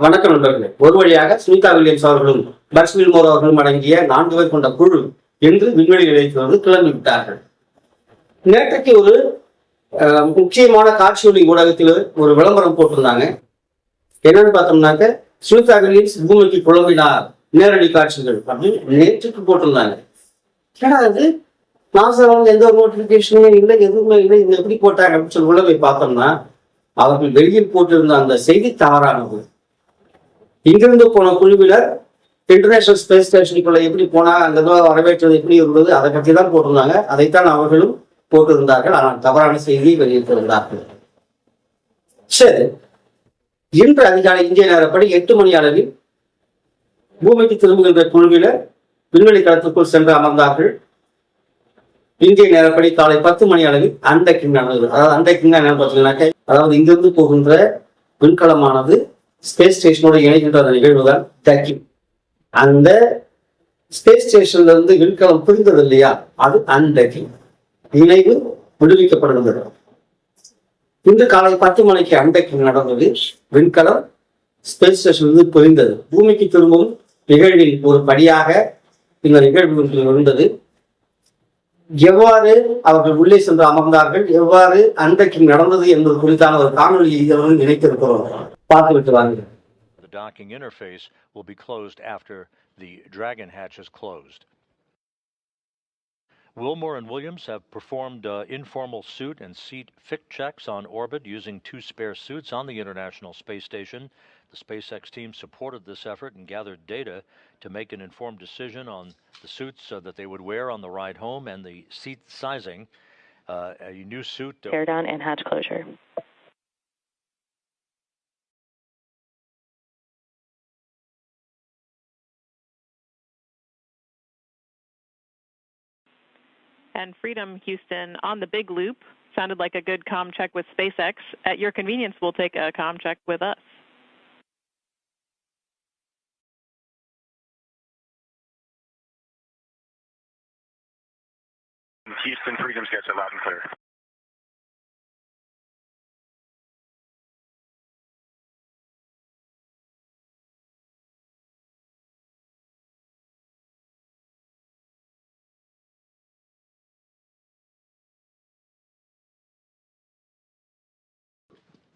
வணக்கம் நண்பர்களே. ஒரு வழியாக சுனிதா வில்லியம்ஸ் அவர்களும் பர்ஸ் வில்மோர் அவர்களும் அடங்கிய 4 பேர் கொண்ட குழு இன்று விண்வெளி நிலையத்திலிருந்து கிளம்பிவிட்டார்கள். நேற்றைக்கு ஒரு முக்கியமான காட்சியொலி ஊடகத்தில் ஒரு விளம்பரம் போட்டிருந்தாங்க. என்னன்னு பார்த்தோம்னாக்க, சுனிதா வில்லியம்ஸ் பூமிக்கு கிளம்பினார் நேரடி காட்சிகள் அப்படின்னு நேற்றுக்கு போட்டிருந்தாங்க. ஏன்னா அது நாசாவில் எந்த ஒரு நோட்டிபிகேஷனுமே இல்லை, எதுவுமே இல்லை, இது எப்படி போட்டாங்க அப்படின்னு சொல்லி உள்ள போய் பார்த்தோம்னா, அவர்கள் வெளியில் போட்டிருந்த அந்த செய்தி தவறானது. இங்கிருந்து போன குழுவினர் இன்டர்நேஷனல் ஸ்பேஸ் ஸ்டேஷனுக்குள்ள எப்படி போனா, அந்த வரவேற்றது எப்படி இருந்தது, அதை பற்றி தான் போட்டிருந்தாங்க. அதைத்தான் அவர்களும் போட்டிருந்தார்கள். ஆனால் தவறான செய்தியை வெளியிட்டிருந்தார்கள். சரி, இன்று அதிகாலை இந்திய நேரப்படி 8 மணி அளவில் பூமிக்கு திரும்புகின்ற குழுவினர் விண்வெளி களத்திற்குள் சென்று அமர்ந்தார்கள். இந்திய நேரப்படி காலை 10 மணி அளவில் அண்டக்கிங் நடந்தது. அதாவது அண்டக்கிங் என்னன்னு பார்த்தீங்கன்னாக்க, அதாவது இங்கிருந்து போகின்ற விண்கலமானது ஸ்பேஸ் ஸ்டேஷனோட இணைகின்ற அந்த நிகழ்வு தான் டக்கிங். அந்த ஸ்பேஸ் ஸ்டேஷன்ல இருந்து விண்கலம் பிரிந்தது இல்லையா, அது அண்டக்கிங். இணைவு விடுவிக்கப்படுகின்றது. இன்று காலை 10 மணிக்கு அண்டக்கிங் நடந்தது. விண்கலம் ஸ்பேஸ் ஸ்டேஷனிலிருந்து பிரிந்தது. பூமிக்கு திரும்பும் நிகழ்வில் ஒரு படியாக இந்த நிகழ்வு இருந்தது. எவ்வாறு அவர்கள் உள்ளே சென்று அமர்ந்தார்கள், எவ்வாறு அண்டக்கிங் நடந்தது என்பது குறித்தான ஒரு காணொலியை நினைத்திருக்கிறோம். பார்த்துவிட்டு வாங்க. The docking interface will be closed after the Dragon hatch is closed. Wilmore and Williams have performed informal suit and seat fit checks on orbit using 2 spare suits on the International Space Station. The SpaceX team supported this effort and gathered data to make an informed decision on the suits that they would wear on the ride home and the seat sizing. A new suit. Tear down and hatch closure. And Freedom Houston on the big loop. Sounded like a good comm check with SpaceX. At your convenience, we'll take a comm check with us. Houston, Freedom's got you loud and clear.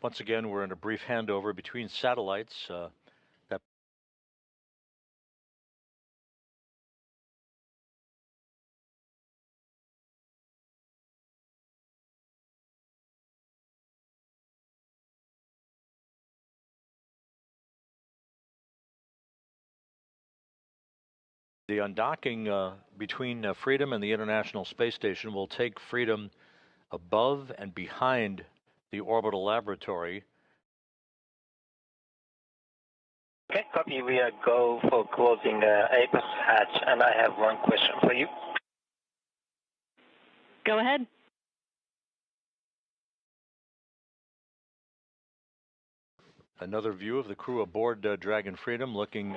Once again, we're in a brief handover between satellites. The undocking between Freedom and the International Space Station will take Freedom above and behind the orbital laboratory. Okay, copy. We go for closing Apex hatch, and I have one question for you. Go ahead. Another view of the crew aboard Dragon Freedom looking.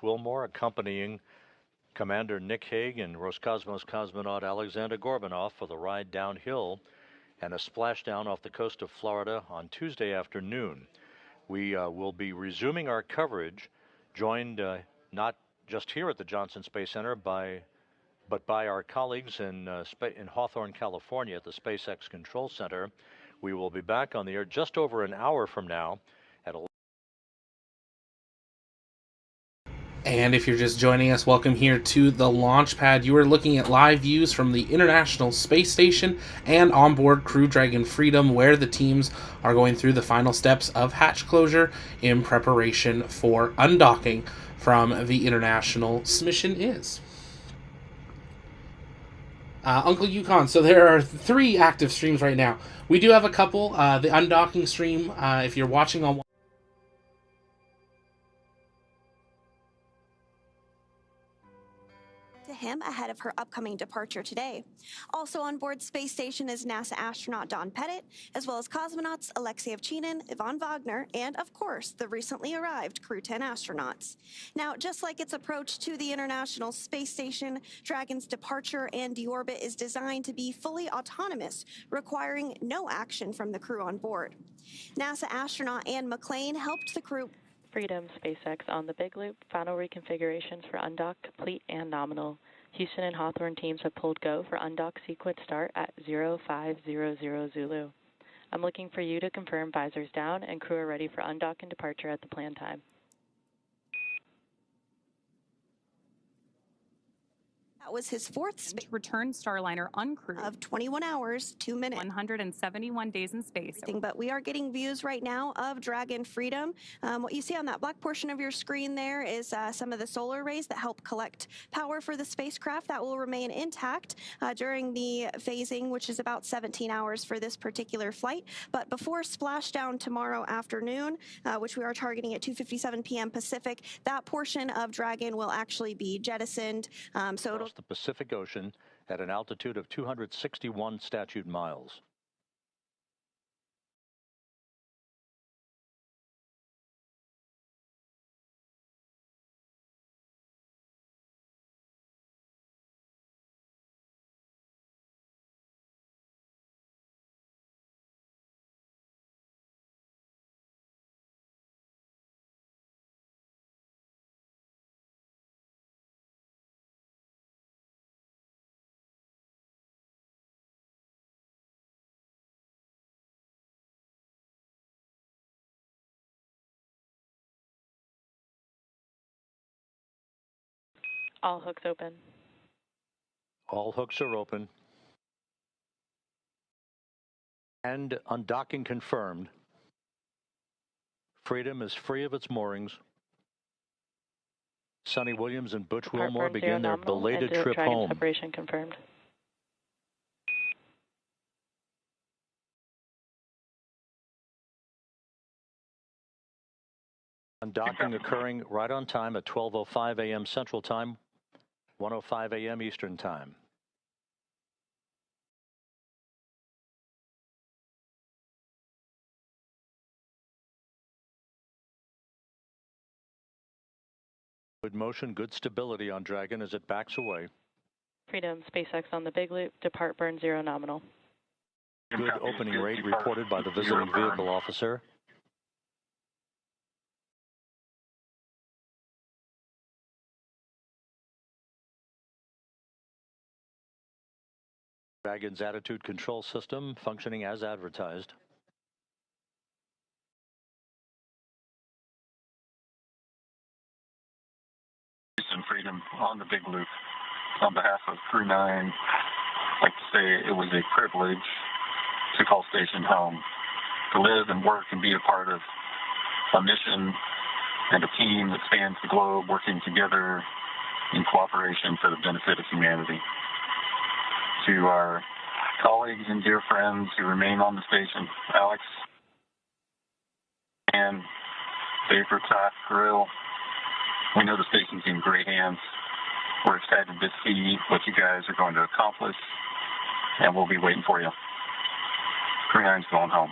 Wilmore accompanying Commander Nick Hague and Roscosmos cosmonaut Alexander Gorbanov for the ride downhill and a splashdown off the coast of Florida on Tuesday afternoon. We will be resuming our coverage, joined not just here at the Johnson Space Center by but by our colleagues in Hawthorne, California at the SpaceX Control Center. We will be back on the air just over an hour from now at And if you're just joining us, welcome here to the launch pad. You are looking at live views from the International Space Station and onboard Crew Dragon Freedom, where the teams are going through the final steps of hatch closure in preparation for undocking from the International mission is. Uncle Yukon, so there are 3 active streams right now. We do have a couple. The undocking stream, if you're watching on him ahead of her upcoming departure today. Also on board Space Station is NASA astronaut Don Pettit, as well as cosmonauts Alexei Ovchinin, Yvonne Wagner, and of course, the recently arrived Crew 10 astronauts. Now, just like its approach to the International Space Station, Dragon's departure and deorbit is designed to be fully autonomous, requiring no action from the crew on board. NASA astronaut Anne McClain helped the crew Freedom, SpaceX on the Big Loop. Final reconfigurations for undock complete and nominal. Houston and Hawthorne teams have pulled go for undock sequence start at 0500 Zulu. I'm looking for you to confirm visors down and crew are ready for undock and departure at the planned time. That was his 4th return Starliner uncrewed of 21 hours, 2 minutes. 171 days in space. But we are getting views right now of Dragon Freedom. What you see on that black portion of your screen there is some of the solar arrays that help collect power for the spacecraft. That will remain intact during the phasing, which is about 17 hours for this particular flight. But before splashdown tomorrow afternoon, which we are targeting at 2:57 p.m. Pacific, that portion of Dragon will actually be jettisoned. So it'll the Pacific Ocean at an altitude of 261 statute miles. All hooks open. All hooks are open. And undocking confirmed. Freedom is free of its moorings. SunithaWilliams and Butch Wilmore begin their belated trip home. Separation confirmed. Undocking occurring right on time at 12:05 a.m. Central Time, 1:05 a.m. Eastern Time. Good motion, good stability on Dragon as it backs away. Freedom, SpaceX on the Big Loop. Depart burn 0 nominal. Good opening rate reported by the visiting vehicle officer. Dragon's attitude control system functioning as advertised. Houston Freedom on the Big Loop. On behalf of Crew 9, I'd like to say it was a privilege to call station home, to live and work and be a part of a mission and a team that spans the globe working together in cooperation for the benefit of humanity. To our colleagues and dear friends who remain on the station, Alex and Dave Rutach, Grill, we know the station's in great hands. We're excited to see what you guys are going to accomplish, and we'll be waiting for you. Crew 9's going home.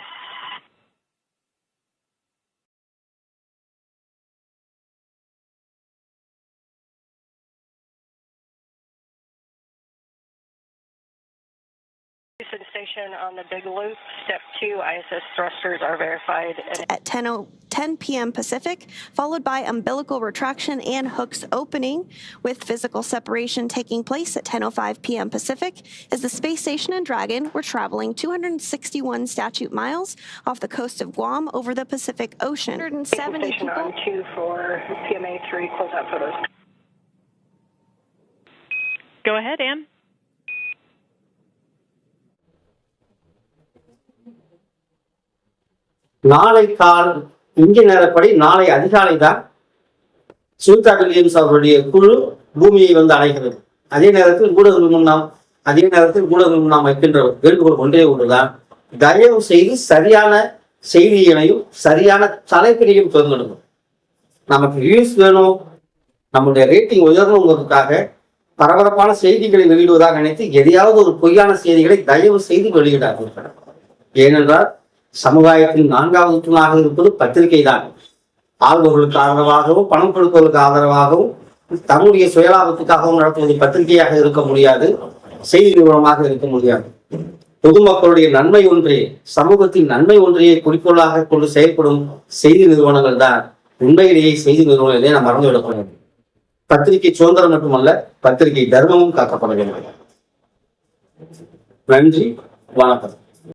Houston Station station on the big loop. Step 2, ISS thrusters are verified at 10 p.m. Pacific, followed by umbilical retraction and hooks opening, with physical separation taking place at 10:05 p.m. Pacific, as the space station and Dragon were traveling 261 statute miles off the coast of Guam over the Pacific Ocean. 170 station people. on 2 for PMA 3 closeout photos. Go ahead, Ann. நாளை இந்திய நேரப்படி நாளை அதிகாலை தான் Sunita Williams அவர்களுடைய குழு பூமியை வந்து அடைகிறது. அதே நேரத்தில் ஊடகங்கள் நாம் வைக்கின்ற வேண்டுகோள் ஒன்றே ஒன்றுதான், தயவு செய்து சரியான செய்தியினையும் சரியான தலைப்பினையும் தேர்ந்தெடுக்கும். நமக்கு வியூஸ் வேணும், நம்முடைய ரேட்டிங் உயரணுங்கிறதுக்காக பரபரப்பான செய்திகளை வெளியிடுவதாக நினைத்து எதையாவது ஒரு பொய்யான செய்திகளை தயவு செய்து வெளியிடாதீர்கள். ஏனென்றால் சமுதாயத்தின் 4வது தூணாக இருப்பது பத்திரிகை தான். ஆள்பவர்களுக்கு ஆதரவாகவும் பணம் கொடுப்பவர்களுக்கு ஆதரவாகவும் தன்னுடைய சுயலாபத்துக்காகவும் நடத்துவது பத்திரிகையாக இருக்க முடியாது, செய்தி நிறுவனமாக இருக்க முடியாது. பொதுமக்களுடைய நன்மை ஒன்றே, சமூகத்தின் நன்மை ஒன்றையே குறிக்கோளாக கொண்டு செயல்படும் செய்தி நிறுவனங்கள் தான் உண்மையிலேயே செய்தி நிறுவனங்களே நாம் மறந்துவிடக்கூடாது. பத்திரிகை சுதந்திரம் மட்டுமல்ல, பத்திரிகை தர்மமும் காக்கப்பட வேண்டும். நன்றி, வணக்கம்.